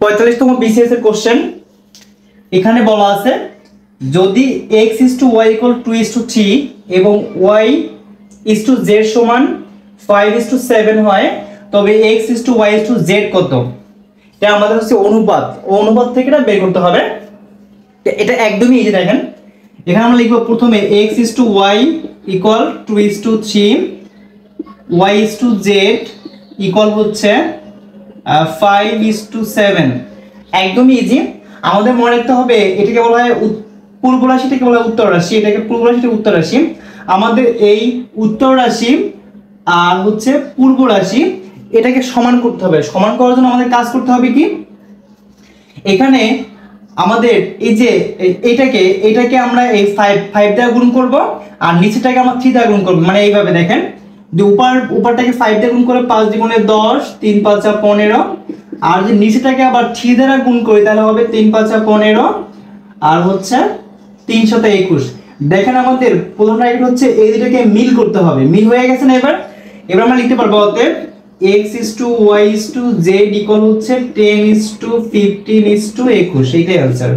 45তম BCS এর question. এখানে বলা আছে যদি x y = 2:3 এবং y z সমান 5:7 হয় তবে x y z কত? এটা আমাদের হচ্ছে অনুপাত, অনুপাত থেকে এটা বের করতে হবে। এটা একদমই ইজি। দেখেন এখানে আমরা লিখব প্রথমে x y = 2:3, y z হচ্ছে 5:7। একদমই ইজি। আমাদের মনে রাখতে হবে এটাকে বলা হয় পূর্ব রাশি, এটাকে বলা হয় উত্তর রাশি। এটাকে পূর্ব রাশি, এটা উত্তর রাশি। আমাদের এই উত্তর রাশি আর হচ্ছে পূর্ব রাশি এটাকে সমান করতে হবে। সমান করার জন্য আমাদের কাজ করতে হবে কি, এখানে আমাদের এই যে এটাকে আমরা এই 5 দ্বারা গুণ করব আর নিচেটাকে আমরা 3 দ্বারা গুণ করব। মানে এইভাবে দেখেন যে উপরটাকে 5 দিয়ে গুণ করে 5 দ্বিগুণে 10, 3 5 15, আর যদি নিচেটাকে আবার 3 দ্বারা গুণ করি তাহলে হবে 3 5 15 আর হচ্ছে 3 7 21। দেখেন আমাদের প্রথম রাইট হচ্ছে এই দুটোকে মিল করতে হবে। মিল হয়ে গেছে না? এবার আমরা লিখতে পারবো অতএব x y z = হচ্ছে 10:15:21। এইটাই आंसर।